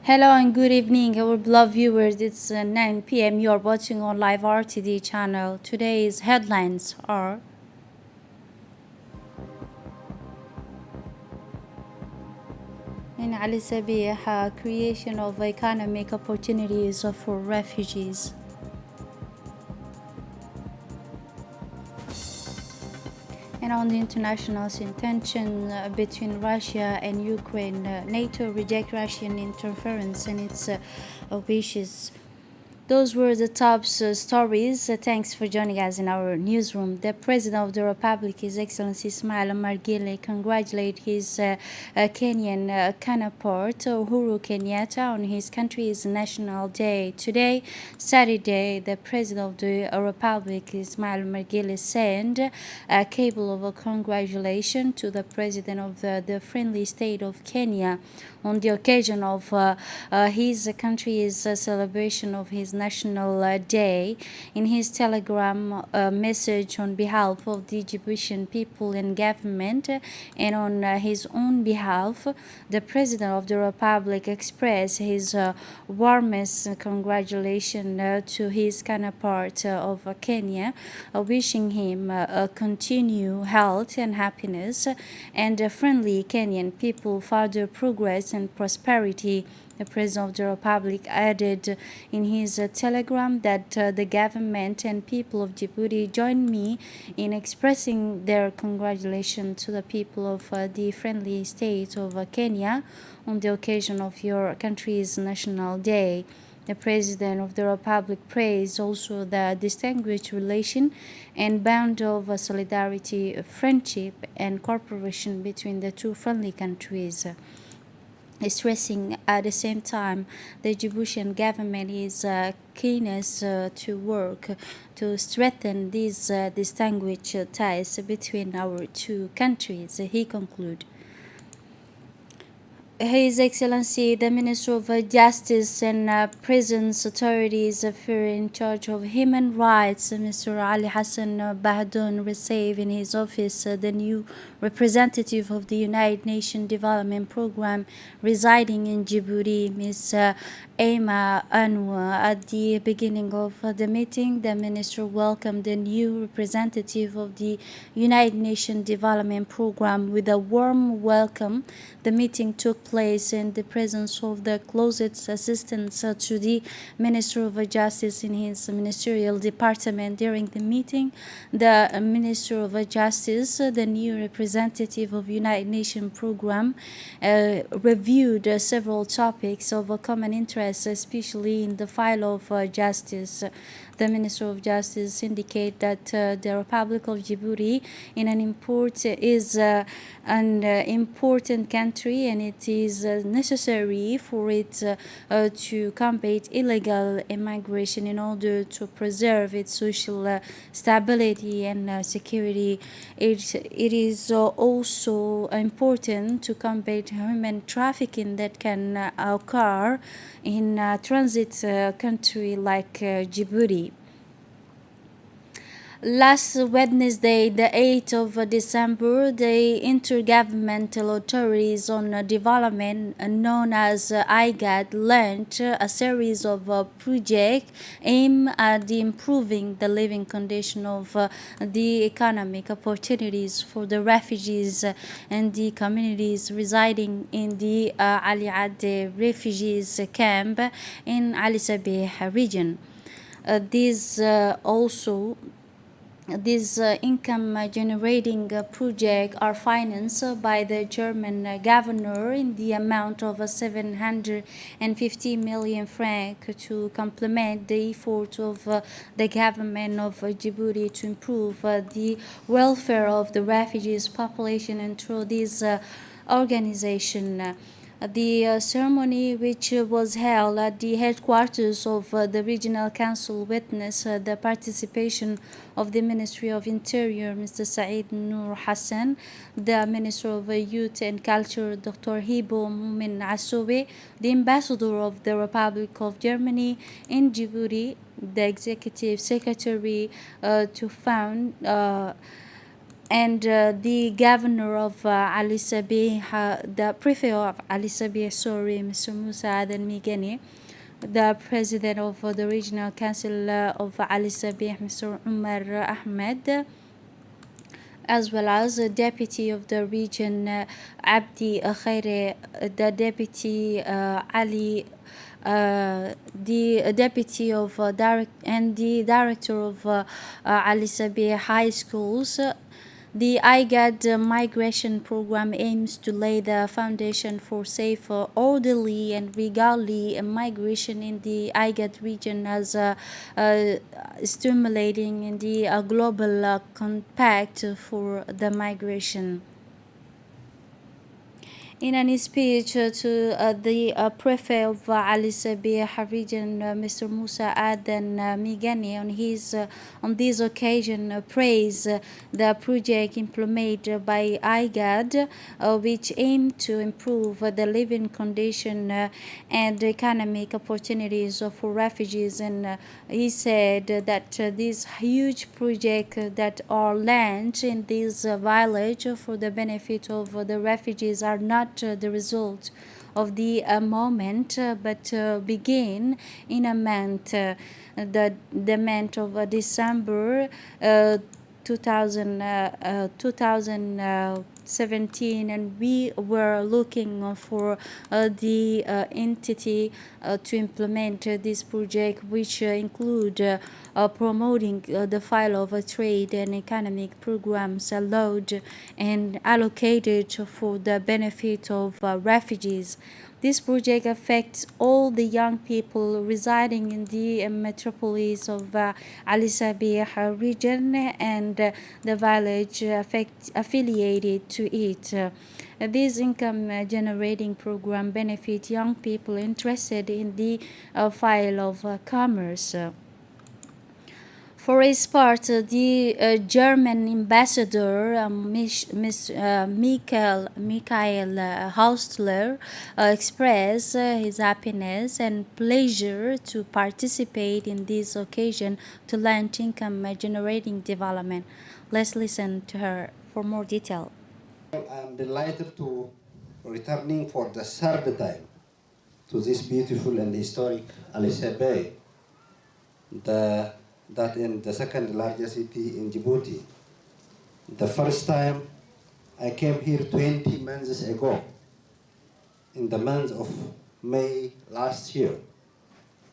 Hello and good evening, our beloved viewers. It's 9 p.m. You are watching on Live RTD channel. Today's headlines are in Ali Sabih, creation of economic opportunities for refugees. And on the international tension between Russia and Ukraine, NATO reject Russian interference in its wishes. Those were the top stories. Thanks for joining us in our newsroom. The President of the Republic, His Excellency Ismail Omar Guelleh, congratulated his Kenyan counterpart, Uhuru Kenyatta, on his country's National Day. Today, Saturday, the President of the Republic, Ismail Omar Guelleh, sent a cable of congratulation to the President of the friendly state of Kenya on the occasion of his country's celebration of his National Day. In his telegram message on behalf of the Djiboutian people and government and on his own behalf, the President of the Republic expressed his warmest congratulations to his counterpart of Kenya, wishing him continued health and happiness and friendly Kenyan people further progress and prosperity. The President of the Republic added in his telegram that the government and people of Djibouti join me in expressing their congratulations to the people of the friendly state of Kenya on the occasion of your country's National Day. The President of the Republic praised also the distinguished relation and bond of solidarity, friendship, and cooperation between the two friendly countries, stressing at the same time the Djiboutian government is keenest to work to strengthen these distinguished ties between our two countries. He concluded. His Excellency, the Minister of Justice and Prisons Authorities Affairs in charge of Human Rights, Mr. Ali Hassan Bahdoun, received in his office the new representative of the United Nations Development Programme residing in Djibouti, Ms. Aima Anwa. At the beginning of the meeting, the Minister welcomed the new representative of the United Nations Development Programme with a warm welcome. The meeting took place in the presence of the closest assistants to the Minister of Justice in his ministerial department. During the meeting, the Minister of Justice, the new representative of United Nations Programme, reviewed several topics of common interest, especially in the file of justice. The Minister of Justice indicated that the Republic of Djibouti is an important country, and it is necessary for it to combat illegal immigration in order to preserve its social stability and security. It is also important to combat human trafficking that can occur in a transit country like Djibouti. Last Wednesday, the 8th of December, the Intergovernmental Authorities on Development, known as IGAD, launched a series of projects aimed at improving the living condition of the economic opportunities for the refugees and the communities residing in the Ali Ade refugees camp in Ali Sabih region. These income-generating projects are financed by the German governor in the amount of 750 million francs to complement the effort of the government of Djibouti to improve the welfare of the refugees population. And through this organization, the ceremony, which was held at the headquarters of the Regional Council, witnessed the participation of the Ministry of Interior, Mr. Saeed Noor Hassan, the Minister of Youth and Culture, Dr. Hibo Mumin Asobe, the Ambassador of the Republic of Germany in Djibouti, the Executive Secretary to found and the governor of Ali Sabih, the prefect of Ali Sabih, sorry, Mr. Musa Adan Migani, the president of the regional council of Ali Sabih, Mr. Umar Ahmed, as well as the deputy of the region, Abdi Khairi, the deputy Ali, the deputy of and the director of Ali Sabi High Schools. The IGAD migration program aims to lay the foundation for safe, orderly, and regardly migration in the IGAD region, as stimulating in the global compact for the migration. In a speech to the prefect of Ali Sabih region, Mr. Musa Adan Migani, on this occasion, praised the project implemented by IGAD, which aimed to improve the living condition and economic opportunities for refugees. And he said that these huge projects that are launched in this village for the benefit of the refugees are not the result of the moment, but begin in a month, the month of December 2017, and we were looking for the entity to implement this project, which include promoting the file of trade and economic programs allowed and allocated for the benefit of refugees. This project affects all the young people residing in the metropolis of Ali Sabih region and the village affiliated to it. This income generating program benefits young people interested in the field of commerce. For his part, the German ambassador, Michael Haustler, expressed his happiness and pleasure to participate in this occasion to launch income-generating development. Let's listen to her for more detail. I'm delighted to returning for the third time to this beautiful and historic Ali Sabih, that in the second largest city in Djibouti. The first time I came here 20 months ago, in the month of May last year.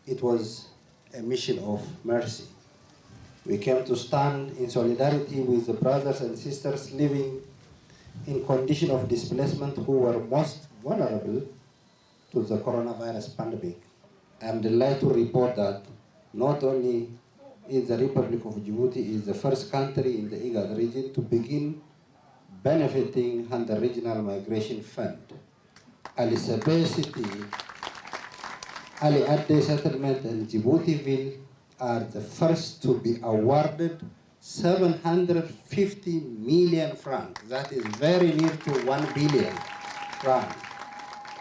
It was a mission of mercy. We came to stand in solidarity with the brothers and sisters living in condition of displacement who were most vulnerable to the coronavirus pandemic. I'm delighted to report that not only is the Republic of Djibouti is the first country in the IGAD region to begin benefiting under Regional Migration Fund. Ali Sabeh City, Ali Adde Settlement and Djiboutiville are the first to be awarded 750 million francs. That is very near to 1 billion francs.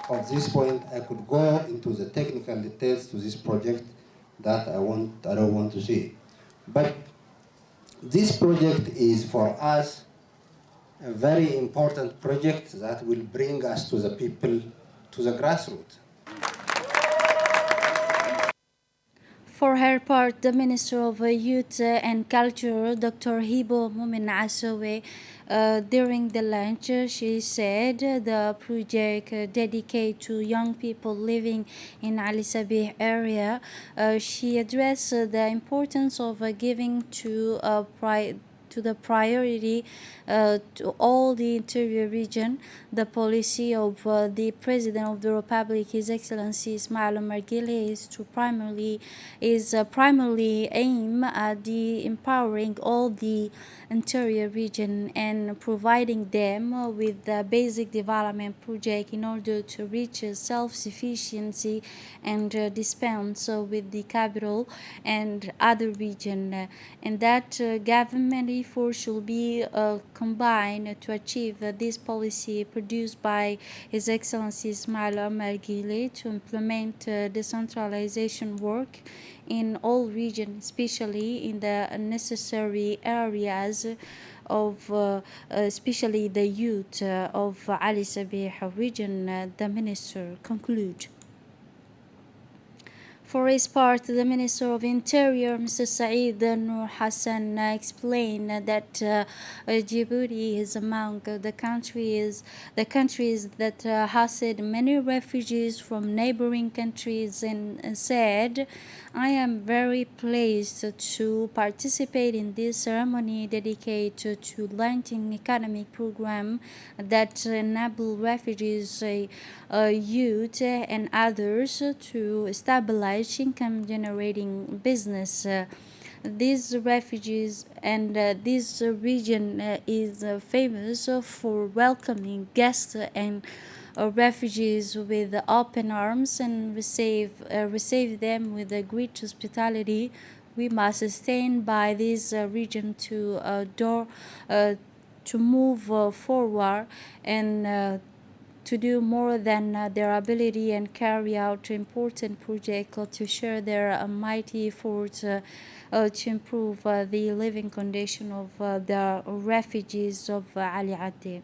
At this point, I could go into the technical details to this project that I don't want to see. But this project is for us a very important project that will bring us to the people, to the grassroots. For her part, the Minister of Youth and Culture, Dr. Hibo Mumin Asawe, during the lunch, she said the project dedicated to young people living in Ali Sabih area. She addressed the importance of giving to the priority to all the interior region. The policy of the President of the Republic, His Excellency Ismail Omar Guelleh, is primarily aim at the empowering all the interior region and providing them with the basic development project in order to reach self-sufficiency and dispense with the capital and other region, and that government effort should be combined to achieve this policy produced by His Excellency Ismail Omar Guelleh to implement decentralization work in all regions, especially in the necessary areas of especially the youth of Ali Sabih region, the minister conclude. For his part, the Minister of Interior, Mr. Saeed Nur Hassan, explained that Djibouti is among the countries that hosted many refugees from neighboring countries, and said, "I am very pleased to participate in this ceremony dedicated to launching economic program that enable refugees, youth, and others to stabilize income generating business." These refugees and this region is famous for welcoming guests and refugees with open arms and receive them with a great hospitality. We must stand by this region to move forward and to do more than their ability and carry out important projects to share their mighty efforts to improve the living condition of the refugees of Ali Adi.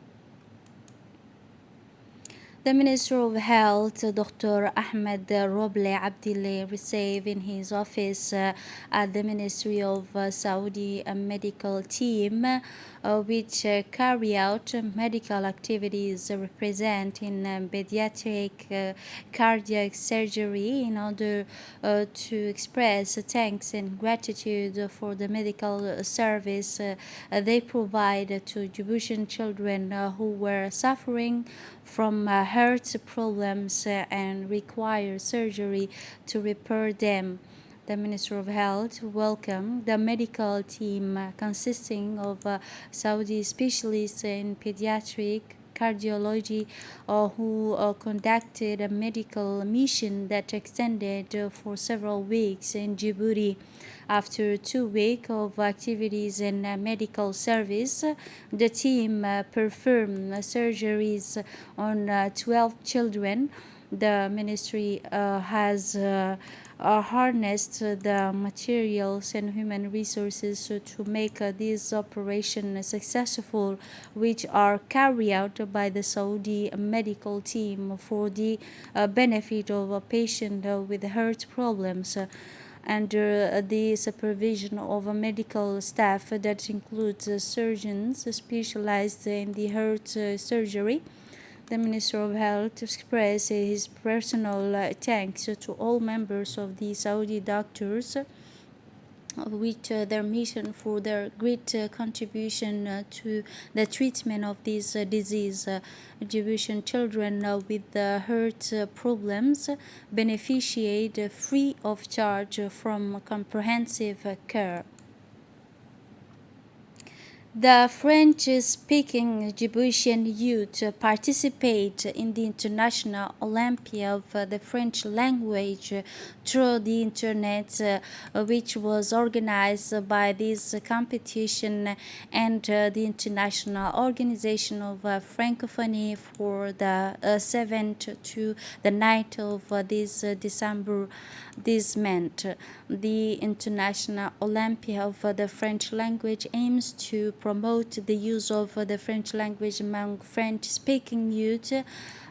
The Minister of Health, Dr. Ahmed Roble Abdillah, received in his office at the Ministry of Saudi medical team, which carry out medical activities representing pediatric cardiac surgery, in order to express thanks and gratitude for the medical service they provide to Djiboutian children who were suffering from heart problems and require surgery to repair them. The Minister of Health welcomed the medical team consisting of Saudi specialists in pediatric cardiology who conducted a medical mission that extended for several weeks in Djibouti. After 2 weeks of activities in medical service, the team performed surgeries on 12 children. The ministry has harnessed the materials and human resources to make these operations successful, which are carried out by the Saudi medical team for the benefit of a patient with heart problems. Under the supervision of a medical staff that includes surgeons specialized in the heart surgery. The Minister of Health expressed his personal thanks to all members of the Saudi doctors with their mission for their great contribution to the treatment of this disease. Djiboutian children with heart problems beneficiate free of charge from comprehensive care. The French-speaking Djiboutian youth participate in the International Olympia of the French language through the internet, which was organized by this competition and the International Organization of Francophonie for the 7th to the 9th of this December. This meant the International Olympia of the French language aims to promote the use of the French language among French-speaking youth,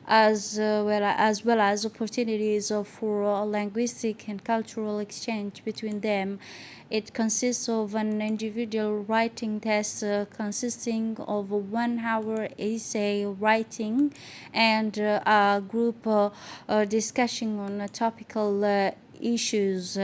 as well as opportunities for linguistic and cultural exchange between them. It consists of an individual writing test consisting of a 1-hour essay writing and a group discussion on topical issues.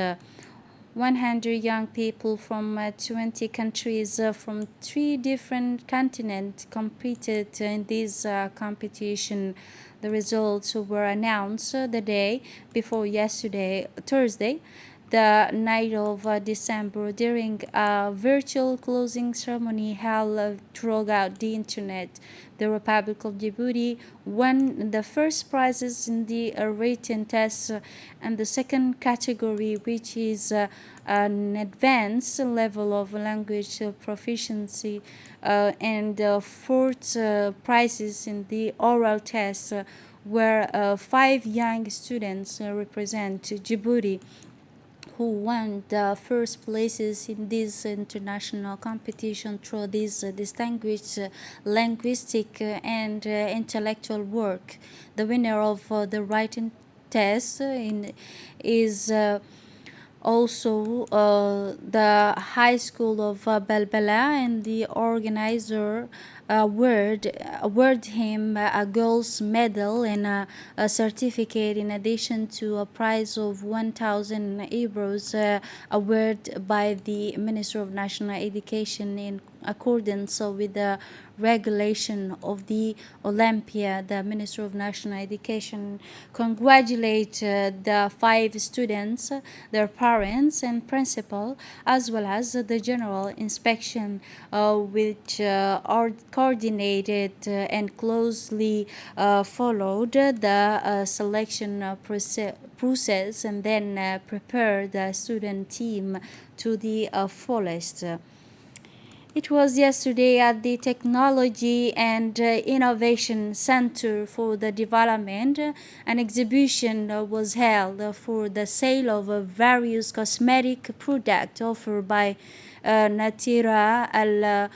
100 young people from 20 countries from 3 different continents competed in this competition. The results were announced the day before yesterday, Thursday, the night of December, during a virtual closing ceremony held throughout the internet. The Republic of Djibouti won the first prizes in the written test and the second category, which is an advanced level of language proficiency, and fourth prizes in the oral test, where 5 young students represent Djibouti, who won the first places in this international competition through this distinguished linguistic and intellectual work. The winner of the writing test is also the High School of Balbala, and the organizer award him a gold medal and a certificate, in addition to a prize of 1,000 euros awarded by the Minister of National Education in accordance with the regulation of the Olympia. The Minister of National Education congratulate the 5 students, their parents and principal, as well as the general inspection, which are coordinated and closely followed the selection process, and then prepare the student team to the fullest. It was yesterday at the Technology and Innovation Center for the Development. An exhibition was held for the sale of various cosmetic products offered by Natira Al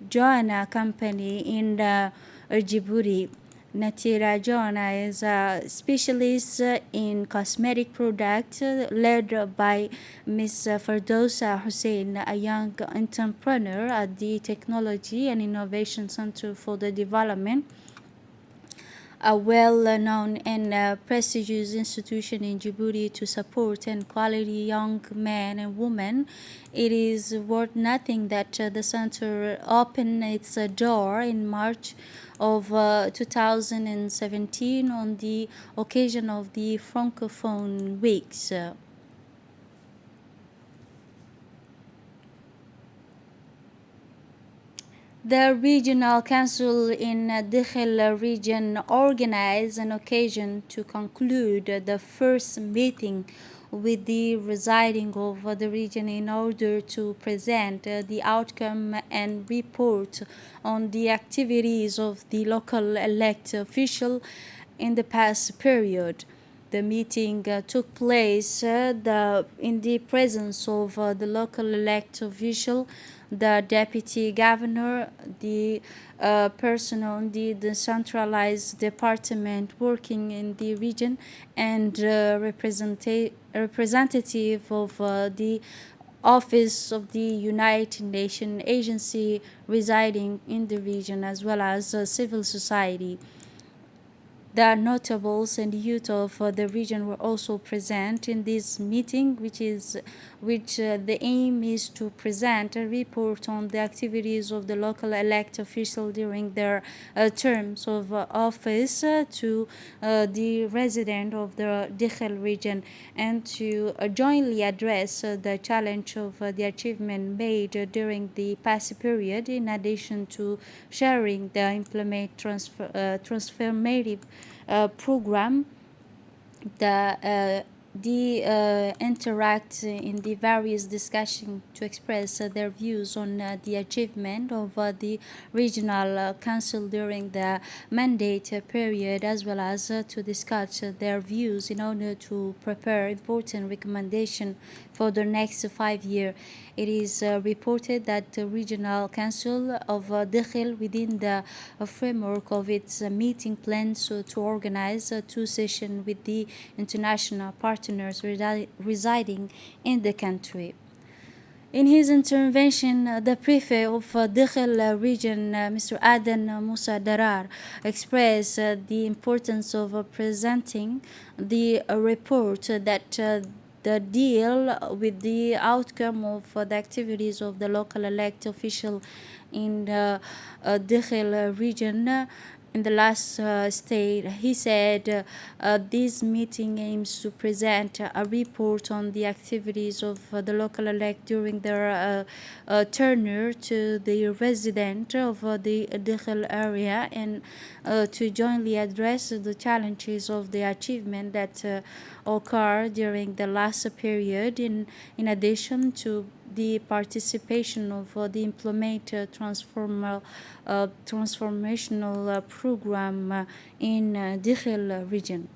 Joanna Company in Djibouti. Natira Joanna is a specialist in cosmetic products, led by Ms. Ferdowsa Hussein, a young entrepreneur at the Technology and Innovation Center for the Development, a well-known and prestigious institution in Djibouti to support and quality young men and women. It is worth noting that the center opened its door in March of 2017 on the occasion of the Francophone Weeks. The Regional Council in Dakhel region organized an occasion to conclude the first meeting with the residing of the region in order to present the outcome and report on the activities of the local elected official in the past period. The meeting took place in the presence of the local elected official, the deputy governor, the personnel in the decentralized department working in the region, and representative of the Office of the United Nations agency residing in the region, as well as civil society. The notables and youth of the region were also present in this meeting, which the aim is to present a report on the activities of the local elected official during their terms of office to the resident of the Dakhel region, and to jointly address the challenge of the achievement made during the past period, in addition to sharing the implement transformative program, interact in the various discussions to express their views on the achievement of the regional council during the mandate period, as well as to discuss their views in order to prepare important recommendations for the next 5 years. It is reported that the Regional Council of Dakhel, within the framework of its meeting, plans to organize 2 sessions with the international partners residing in the country. In his intervention, the prefect of Dakhel region, Mr. Aden Musa Darar, expressed the importance of presenting the report that the deal with the outcome of the activities of the local elected official in the Dakhel region in the last state. He said this meeting aims to present a report on the activities of the local elect during their tenure to the resident of the Dakhel area, and to jointly address the challenges of the achievement that occurred during the last period, in addition to the participation of the implemented transformational program in Dakhel region.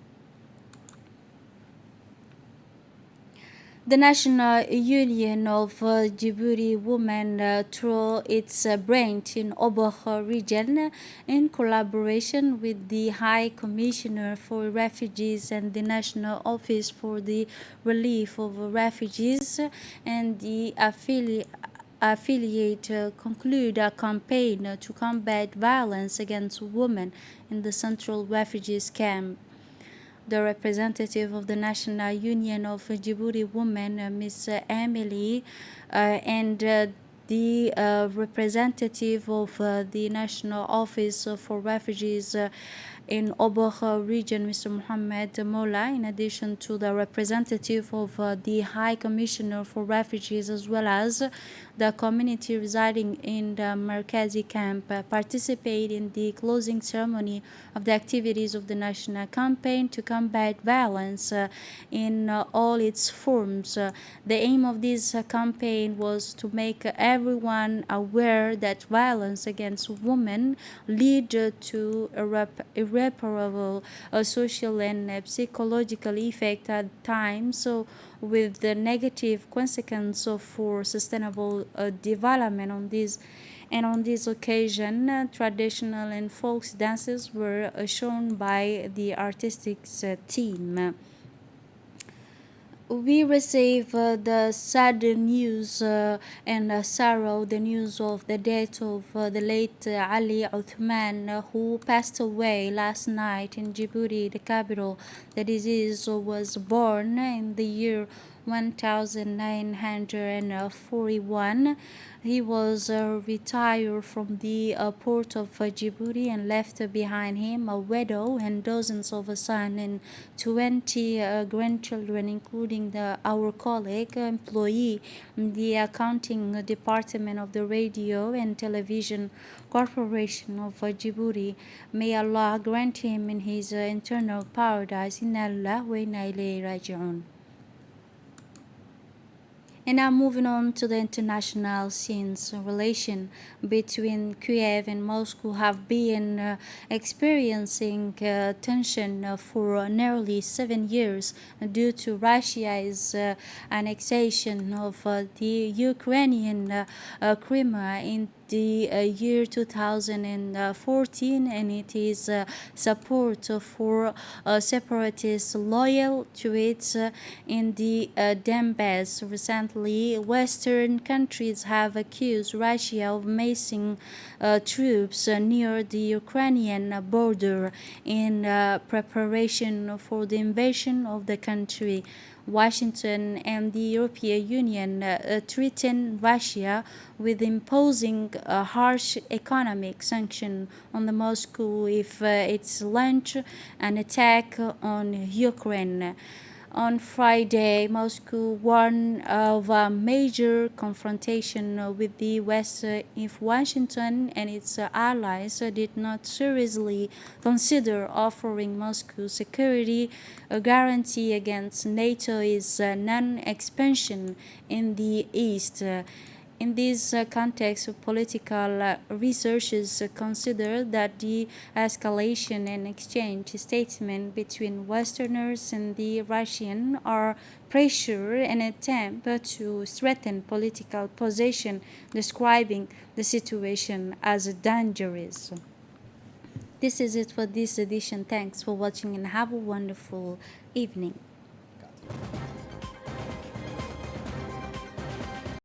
The National Union of Djibouti Women, through its branch in Obokh region, in collaboration with the High Commissioner for Refugees and the National Office for the Relief of Refugees and the affiliate, conclude a campaign to combat violence against women in the central refugees camp. The representative of the National Union of Djibouti Women, Ms. Emily, and the representative of the National Office for Refugees in Obokh region, Mr. Mohamed Mola, in addition to the representative of the High Commissioner for Refugees, as well as the community residing in the Markazi camp, participate in the closing ceremony of the activities of the national campaign to combat violence in all its forms. The aim of this campaign was to make everyone aware that violence against women lead to irreparable social and psychological effect at times, so with the negative consequence for sustainable development on this. And on this occasion, traditional and folk dances were shown by the artistic team. We receive the sad news and sorrow, the news of the death of the late Ali Uthman, who passed away last night in Djibouti, the capital. The disease was born in the year 1941. He was retired from the port of Djibouti and left behind him a widow and dozens of sons and 20 grandchildren, including our colleague, employee in the accounting department of the Radio and Television Corporation of Djibouti. May Allah grant him in his eternal paradise. Inna lillahi wa inna ilayhi raji'un. And now moving on to the international scenes, relation between Kiev and Moscow have been experiencing tension for nearly 7 years due to Russia's annexation of the Ukrainian Crimea in the year 2014, and it is support for separatists loyal to it in the Donbass. Recently, Western countries have accused Russia of massing troops near the Ukrainian border in preparation for the invasion of the country. Washington and the European Union threaten Russia with imposing a harsh economic sanction on the Moscow if it launches an attack on Ukraine. On Friday, Moscow warned of a major confrontation with the West if Washington and its allies did not seriously consider offering Moscow security. A guarantee against NATO's non-expansion in the East. In this context, political researchers consider that the escalation and exchange statement between Westerners and the Russians are pressure and attempt to strengthen political position, describing the situation as dangerous. This is it for this edition. Thanks for watching and have a wonderful evening.